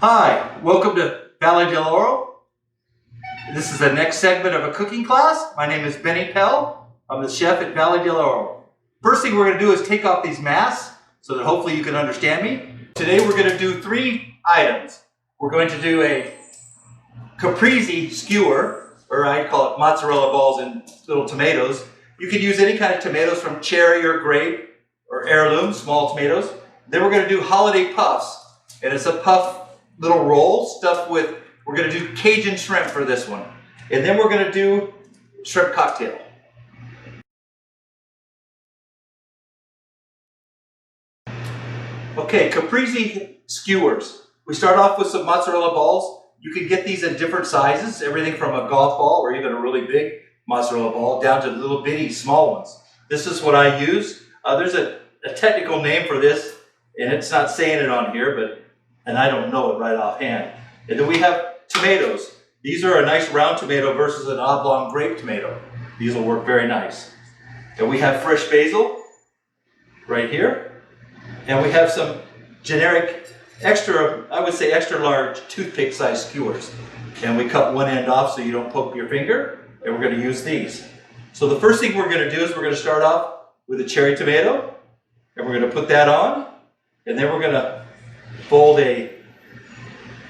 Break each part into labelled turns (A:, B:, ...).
A: Hi, welcome to Valley del Oro. This is the next segment of a cooking class. My name is Benny Pell. I'm the chef at Valley del Oro. First thing we're going to do is take off these masks so that hopefully you can understand me. Today we're going to do 3 items. We're going to do a caprese skewer, or I call it mozzarella balls and little tomatoes. You can use any kind of tomatoes from cherry or grape or heirloom, small tomatoes. Then we're going to do holiday puffs, and it's a puff little roll stuffed with, we're going to do Cajun shrimp for this one. And then we're going to do shrimp cocktail. Okay, caprese skewers. We start off with some mozzarella balls. You can get these in different sizes, everything from a golf ball or even a really big mozzarella ball down to little bitty small ones. This is what I use. There's a technical name for this, and it's not saying it on here, and I don't know it right offhand. And then we have tomatoes. These are a nice round tomato versus an oblong grape tomato. These will work very nice. And we have fresh basil right here. And we have some generic extra, I would say extra large toothpick sized skewers. And we cut one end off so you don't poke your finger. And we're going to use these. So the first thing we're going to do is we're going to start off with a cherry tomato. And we're going to put that on. And then we're going to fold a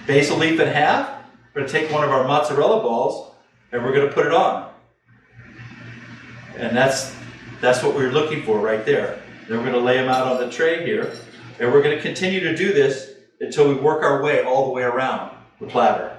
A: basil leaf in half. We're going to take one of our mozzarella balls and we're going to put it on. And that's what we're looking for right there. Then we're going to lay them out on the tray here. And we're going to continue to do this until we work our way all the way around the platter.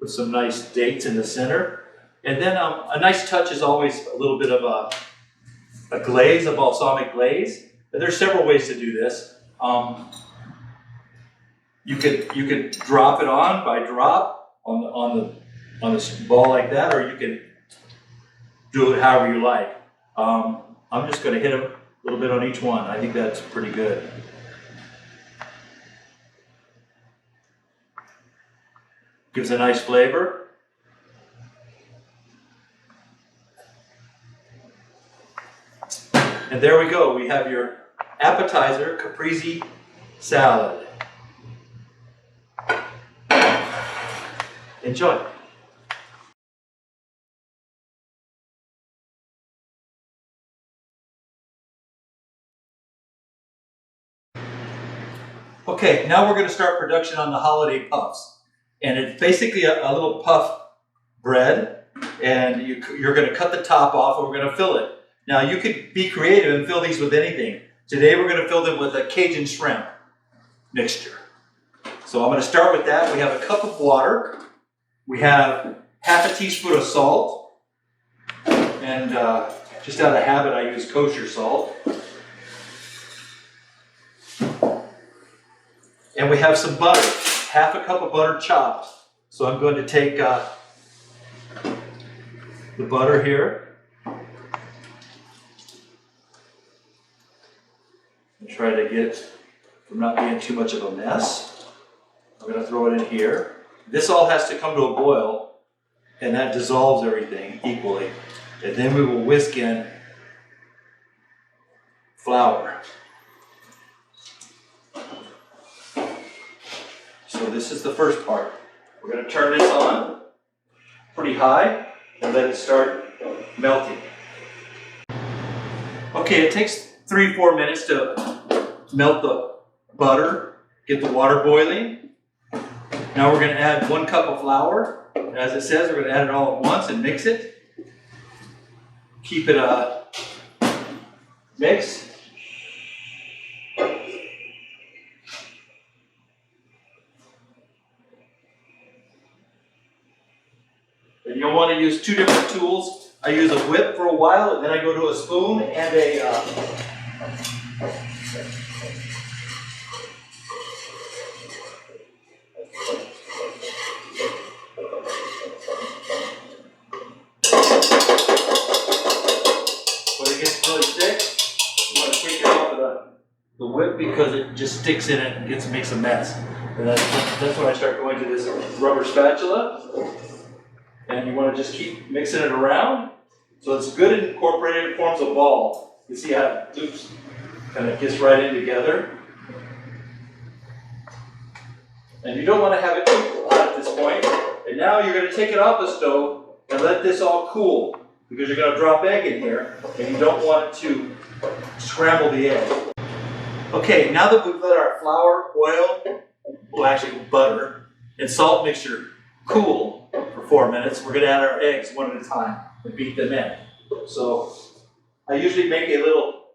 A: With some nice dates in the center. And then a nice touch is always a little bit of a glaze, a balsamic glaze. And there's several ways to do this. You could drop it on by drop on the ball like that, or you can do it however you like. I'm just going to hit a little bit on each one. I think that's pretty good. Gives a nice flavor. And there we go. We have your appetizer caprese salad. Enjoy. Okay, now we're going to start production on the holiday puffs. And it's basically a little puff bread, and you're going to cut the top off and we're going to fill it. Now you could be creative and fill these with anything. Today we're going to fill them with a Cajun shrimp mixture. So I'm going to start with that. We have a cup of water. We have half a teaspoon of salt. And just out of habit I use kosher salt. And we have some butter. Half a cup of butter chopped. So I'm going to take the butter here and try to get from not being too much of a mess. I'm going to throw it in here. This all has to come to a boil, and that dissolves everything equally. And then we will whisk in flour. So this is the first part. We're going to turn this on pretty high and let it start melting. Okay, it takes 3-4 minutes to melt the butter, get the water boiling. Now we're going to add 1 cup of flour. As it says, we're going to add it all at once and mix it. Keep it mixed. you'll want to use two different tools. I use a whip for a while, and then I go to a spoon and a when it gets really thick, you want to take it off of the whip because it just sticks in it and makes a mess. And that's when I start going to this rubber spatula. And you want to just keep mixing it around. So it's good and incorporated, it forms a ball. You see how it loops, kind of gets right in together. And you don't want to have it too hot at this point. And now you're going to take it off the stove and let this all cool, because you're going to drop egg in here and you don't want it to scramble the egg. Okay, now that we've let our flour, oil, well actually butter, and salt mixture cool for 4 minutes, we're going to add our eggs one at a time and beat them in. So I usually make a little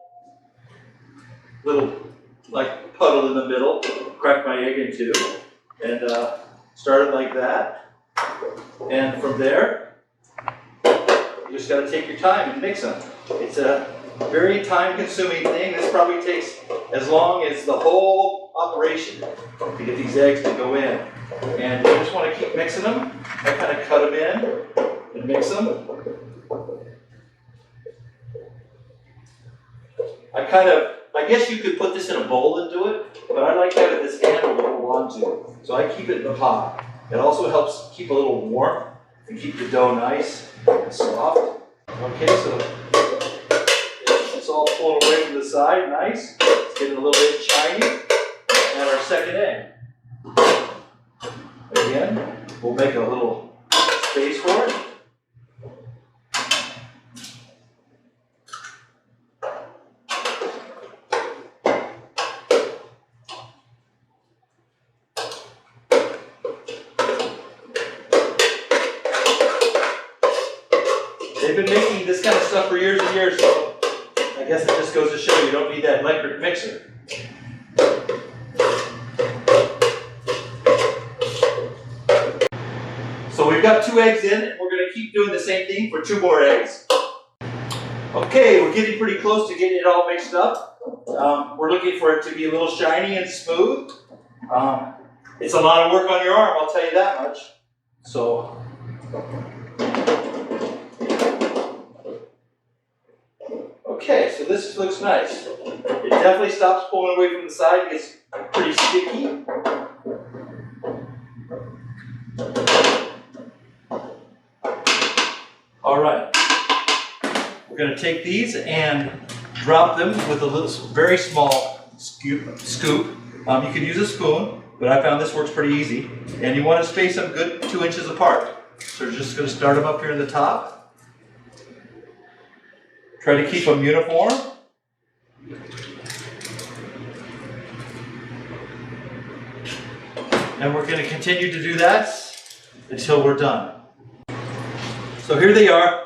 A: like puddle in the middle, crack my egg into, and start it like that. And from there, you just got to take your time and mix them. It's a very time-consuming thing. This probably takes as long as the whole operation to get these eggs to go in. And you just want to keep mixing them. I kind of cut them in and mix them. I guess you could put this in a bowl and do it, but I like having this handle to hold on to. So I keep it in the pot. It also helps keep a little warm and keep the dough nice and soft. Okay, so it's all pulling away from the side, nice. It's getting a little bit shiny. And our second egg. Again, we'll make a little space for it. They've been making this kind of stuff for years and years, so I guess it just goes to show you don't need that electric mixer. So we've got 2 eggs in, and we're going to keep doing the same thing for 2 more eggs. Okay, we're getting pretty close to getting it all mixed up. We're looking for it to be a little shiny and smooth. It's a lot of work on your arm, I'll tell you that much. So, okay, so this looks nice. It definitely stops pulling away from the side. It gets pretty sticky. All right, we're going to take these and drop them with a little, very small scoop. You can use a spoon, but I found this works pretty easy. And you want to space them good 2 inches apart. So we're just going to start them up here in the top. Try to keep them uniform. And we're going to continue to do that until we're done. So here they are.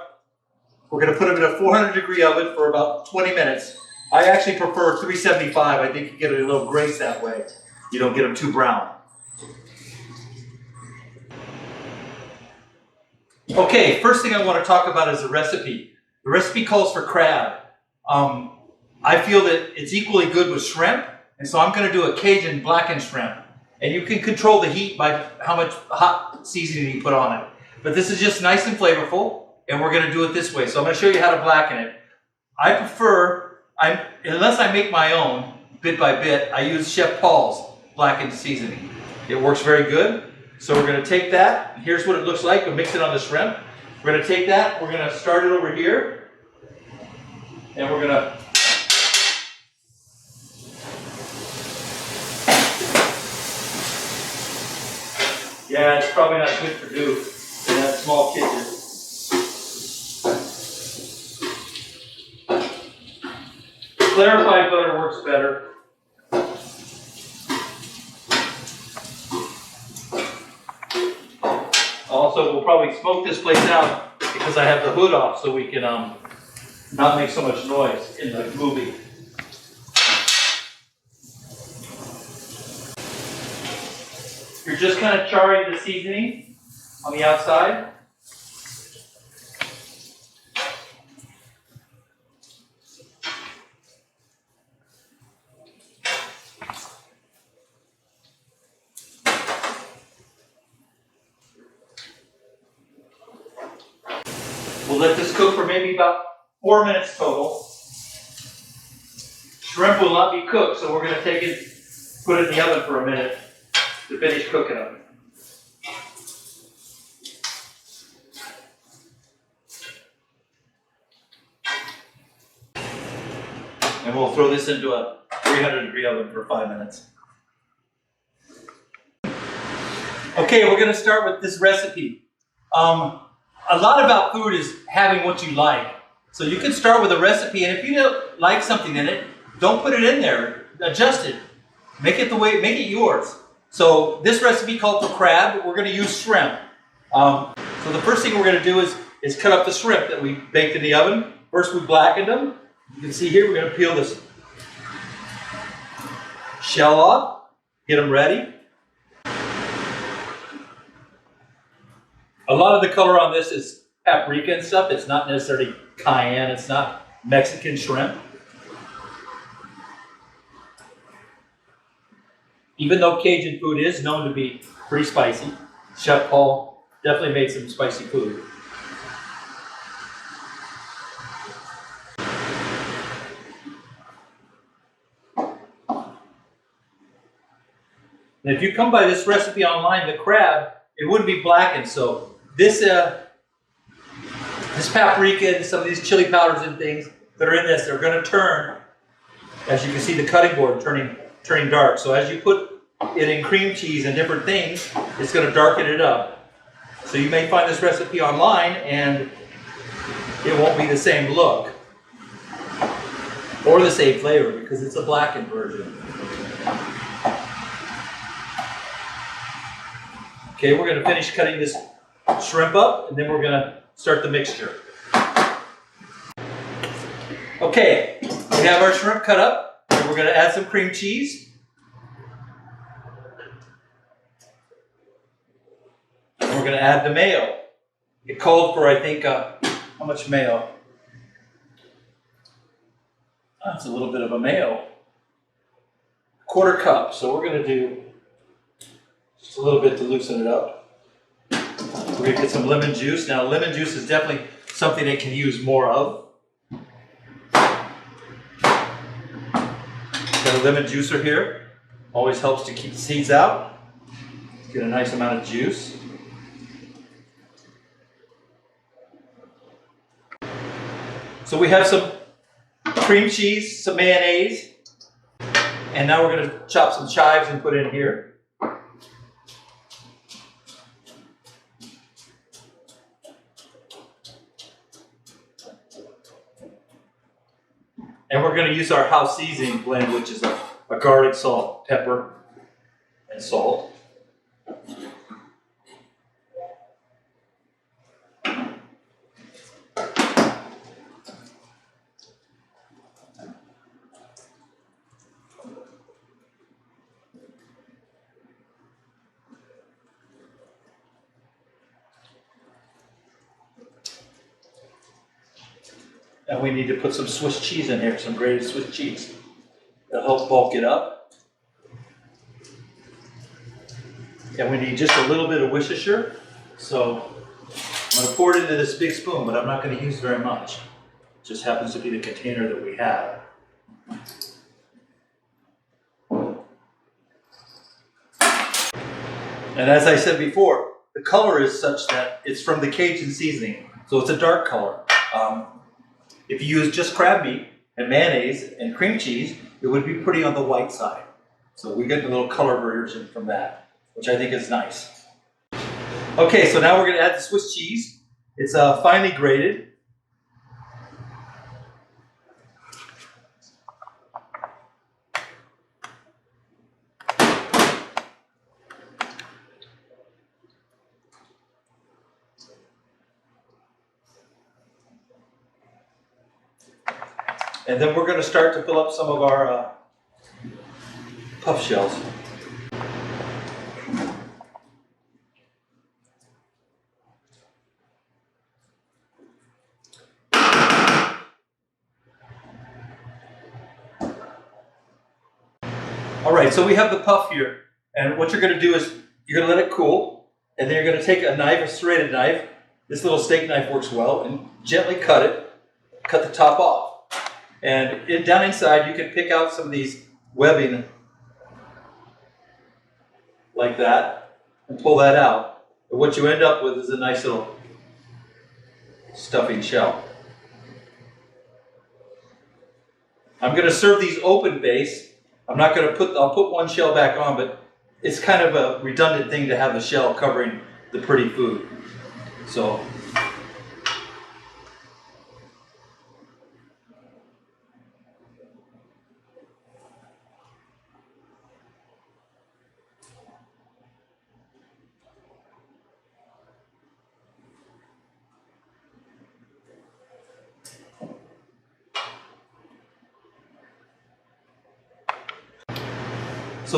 A: We're going to put them in a 400-degree oven for about 20 minutes. I actually prefer 375. I think you get a little grace that way. You don't get them too brown. Okay, first thing I want to talk about is the recipe. The recipe calls for crab. I feel that it's equally good with shrimp, and so I'm going to do a Cajun blackened shrimp. And you can control the heat by how much hot seasoning you put on it. But this is just nice and flavorful, and we're going to do it this way. So I'm going to show you how to blacken it. I prefer, unless I make my own, bit by bit, I use Chef Paul's blackened seasoning. It works very good. So we're going to take that, and here's what it looks like. We'll mix it on the shrimp. We're going to take that, we're going to start it over here, and we're going to yeah, it's probably not good to do in that small kitchen. Clarified butter works better. Also, we'll probably smoke this place out because I have the hood off so we can not make so much noise in the movie. You're just kind of charring the seasoning on the outside. We'll let this cook for maybe about 4 minutes total. Shrimp will not be cooked, so we're going to take it, put it in the oven for a minute to finish cooking them. And we'll throw this into a 300-degree oven for 5 minutes. Okay, we're going to start with this recipe. A lot about food is having what you like. So you can start with a recipe, and if you don't like something in it, don't put it in there. Adjust it. Make it yours. So this recipe called for crab. We're going to use shrimp. So the first thing we're going to do is cut up the shrimp that we baked in the oven. First, we blackened them. You can see here, we're going to peel this shell off, get them ready. A lot of the color on this is paprika and stuff. It's not necessarily cayenne. It's not Mexican shrimp. Even though Cajun food is known to be pretty spicy, Chef Paul definitely made some spicy food. And if you come by this recipe online, the crab, it wouldn't be blackened. So this paprika and some of these chili powders and things that are in this, they're going to turn, as you can see the cutting board turning dark. So as you put it in cream cheese and different things, it's going to darken it up. So you may find this recipe online and it won't be the same look or the same flavor because it's a blackened version. Okay, we're going to finish cutting this shrimp up, and then we're going to start the mixture. Okay, we have our shrimp cut up, and we're going to add some cream cheese. And we're going to add the mayo. It called for, I think, how much mayo? That's a little bit of a mayo. 1/4 cup, so we're going to do just a little bit to loosen it up. We're going to get some lemon juice. Now, lemon juice is definitely something they can use more of. Got a lemon juicer here. Always helps to keep the seeds out. Get a nice amount of juice. So we have some cream cheese, some mayonnaise, and now we're going to chop some chives and put in here. And we're going to use our house seasoning blend, which is a garlic, salt, pepper, and salt. And we need to put some Swiss cheese in here, some grated Swiss cheese. It'll help bulk it up. And we need just a little bit of Worcestershire. So I'm going to pour it into this big spoon, but I'm not going to use very much. It just happens to be the container that we have. And as I said before, the color is such that it's from the Cajun seasoning. So it's a dark color. If you use just crab meat and mayonnaise and cream cheese, it would be pretty on the white side. So we get a little color version from that, which I think is nice. Okay, so now we're going to add the Swiss cheese. It's finely grated. And then we're going to start to fill up some of our puff shells. All right, so we have the puff here. And what you're going to do is you're going to let it cool. And then you're going to take a knife, a serrated knife, this little steak knife works well, and gently cut the top off. And down inside, you can pick out some of these webbing like that and pull that out. And what you end up with is a nice little stuffing shell. I'm going to serve these open base. I'll put one shell back on, but it's kind of a redundant thing to have the shell covering the pretty food. So,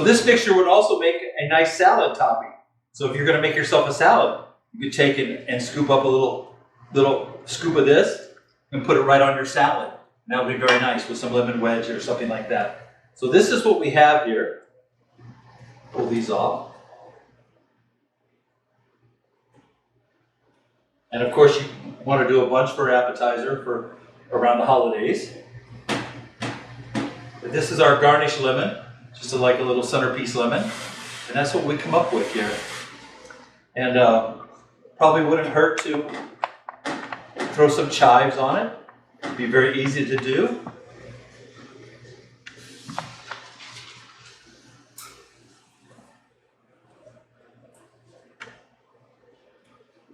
A: this mixture would also make a nice salad topping. So if you're going to make yourself a salad, you could take it and scoop up a little scoop of this and put it right on your salad. And that would be very nice with some lemon wedge or something like that. So this is what we have here. Pull these off. And of course you want to do a bunch for appetizer for around the holidays. But this is our garnished lemon. Just like a little centerpiece lemon. And that's what we come up with here. And probably wouldn't hurt to throw some chives on it. It'd be very easy to do.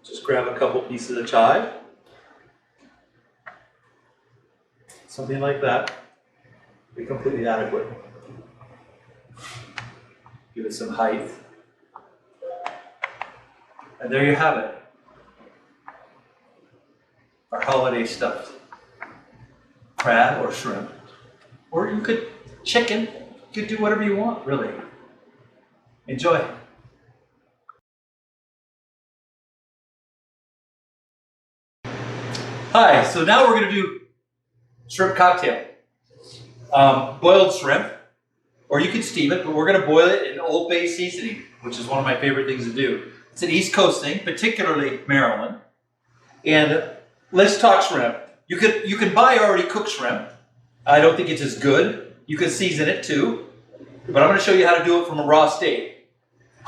A: Just grab a couple pieces of chive. Something like that. Be completely adequate. Give it some height. And there you have it. Our holiday stuffed crab or shrimp. Or you could chicken. You could do whatever you want, really. Enjoy. Hi, so now we're going to do shrimp cocktail. Boiled shrimp. Or you can steam it, but we're going to boil it in Old Bay seasoning, which is one of my favorite things to do. It's an East Coast thing, particularly Maryland. And let's talk shrimp. You can buy already cooked shrimp. I don't think it's as good. You can season it too. But I'm going to show you how to do it from a raw state.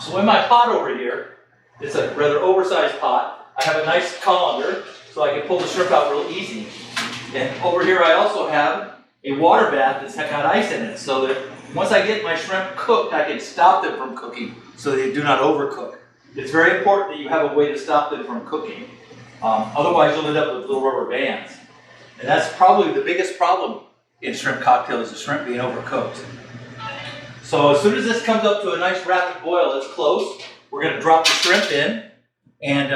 A: So in my pot over here, it's a rather oversized pot. I have a nice colander, so I can pull the shrimp out real easy. And over here I also have a water bath that's got ice in it, so that once I get my shrimp cooked, I can stop them from cooking so they do not overcook. It's very important that you have a way to stop them from cooking. Otherwise, you'll end up with little rubber bands. And that's probably the biggest problem in shrimp cocktails, is the shrimp being overcooked. So as soon as this comes up to a nice rapid boil, it's close. We're going to drop the shrimp in and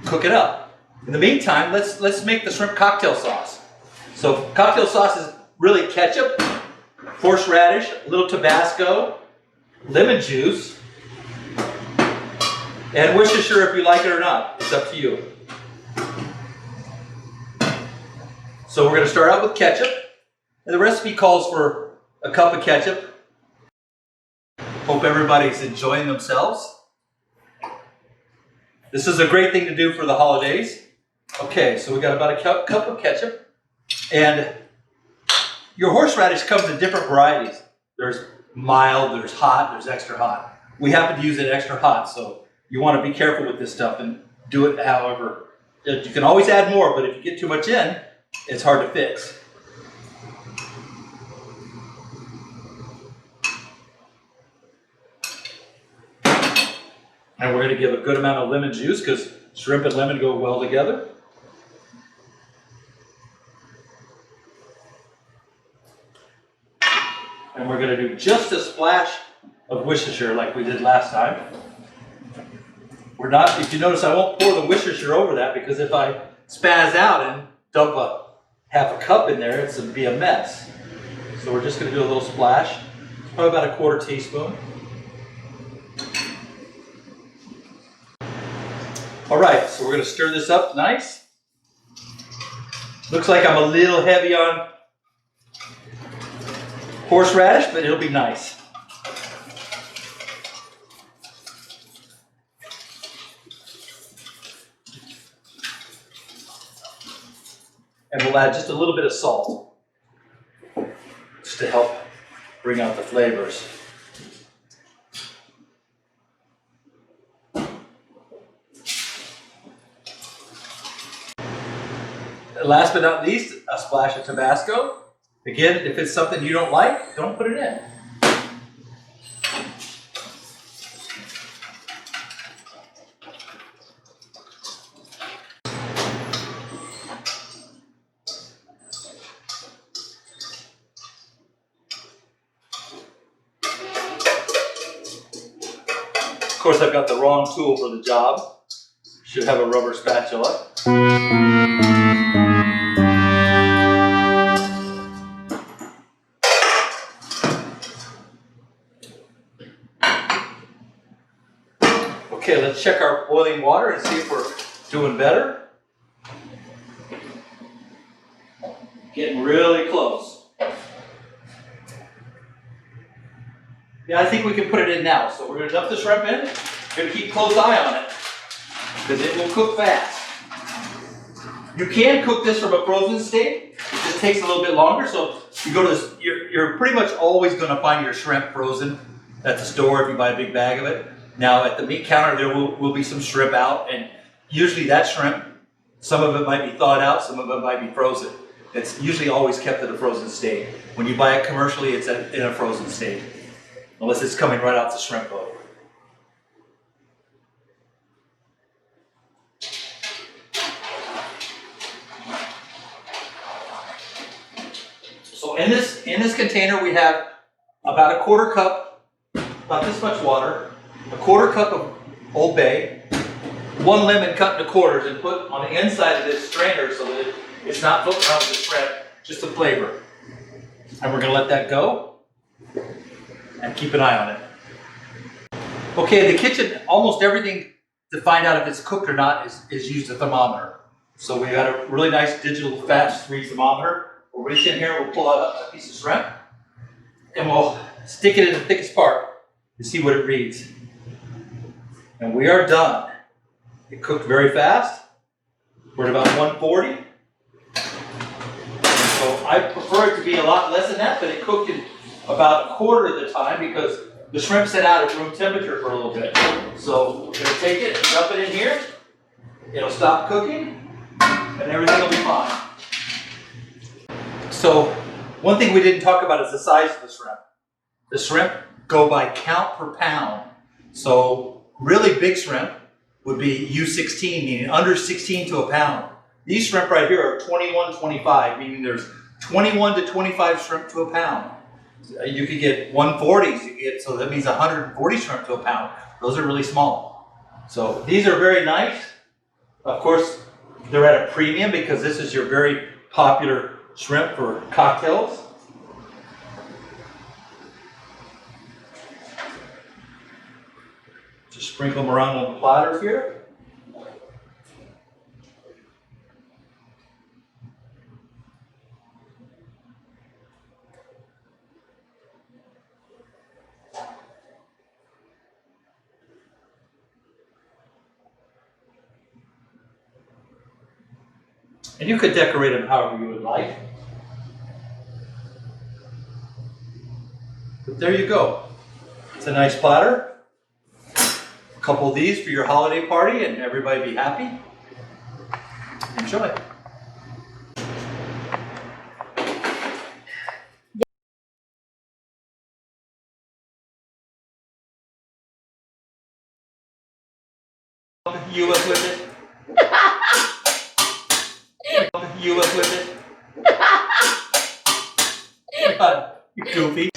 A: cook it up. In the meantime, let's make the shrimp cocktail sauce. So cocktail sauce is really ketchup, horseradish, a little Tabasco, lemon juice, and Worcestershire if you like it or not. It's up to you. So we're going to start out with ketchup. And the recipe calls for a cup of ketchup. Hope everybody's enjoying themselves. This is a great thing to do for the holidays. Okay, so we got about a cup of ketchup. And your horseradish comes in different varieties. There's mild, there's hot, there's extra hot. We happen to use it extra hot, so you want to be careful with this stuff and do it however. You can always add more, but if you get too much in, it's hard to fix. And we're going to give a good amount of lemon juice because shrimp and lemon go well together. And we're going to do just a splash of Worcestershire like we did last time. We're not, if you notice, I won't pour the Worcestershire over that because if I spaz out and dump half a cup in there, it's going to be a mess. So we're just going to do a little splash. It's probably about a quarter teaspoon. All right, so we're going to stir this up nice. Looks like I'm a little heavy on horseradish, but it'll be nice. And we'll add just a little bit of salt, just to help bring out the flavors. And last but not least, a splash of Tabasco. Again, if it's something you don't like, don't put it in. Of course, I've got the wrong tool for the job. Should have a rubber spatula. Okay, let's check our boiling water and see if we're doing better. Getting really close. Yeah, I think we can put it in now. So we're going to dump the shrimp in. We're going to keep a close eye on it because it will cook fast. You can cook this from a frozen state. It just takes a little bit longer. So you go to this, you're pretty much always going to find your shrimp frozen at the store if you buy a big bag of it. Now at the meat counter there will be some shrimp out, and usually that shrimp, some of it might be thawed out, some of it might be frozen. It's usually always kept in a frozen state. When you buy it commercially, it's in a frozen state, unless it's coming right out the shrimp boat. So in this container we have about a quarter cup, about this much water, a quarter cup of Old Bay, 1 lemon cut into quarters and put on the inside of this strainer so that it's not floating around with the shrimp, just a flavor. And we're going to let that go and keep an eye on it. Okay, the kitchen, almost everything to find out if it's cooked or not is used a thermometer. So we got a really nice digital fast read thermometer. We'll reach in here, we'll pull out a piece of shrimp, and we'll stick it in the thickest part to see what it reads. And we are done. It cooked very fast. We're at about 140. So I prefer it to be a lot less than that, but it cooked in about a quarter of the time because the shrimp set out at room temperature for a little bit. So we're going to take it and dump it in here. It'll stop cooking, and everything will be fine. So one thing we didn't talk about is the size of the shrimp. The shrimp go by count per pound. So really big shrimp would be U16, meaning under 16 to a pound. These shrimp right here are 21, 25, meaning there's 21 to 25 shrimp to a pound. You could get 140s, so that means 140 shrimp to a pound. Those are really small. So these are very nice. Of course, they're at a premium because this is your very popular shrimp for cocktails. Just sprinkle them around on the platters here. And you could decorate them however you would like. But there you go. It's a nice platter. A couple of these for your holiday party and everybody be happy. Enjoy. You up with it? You up with it? You goofy.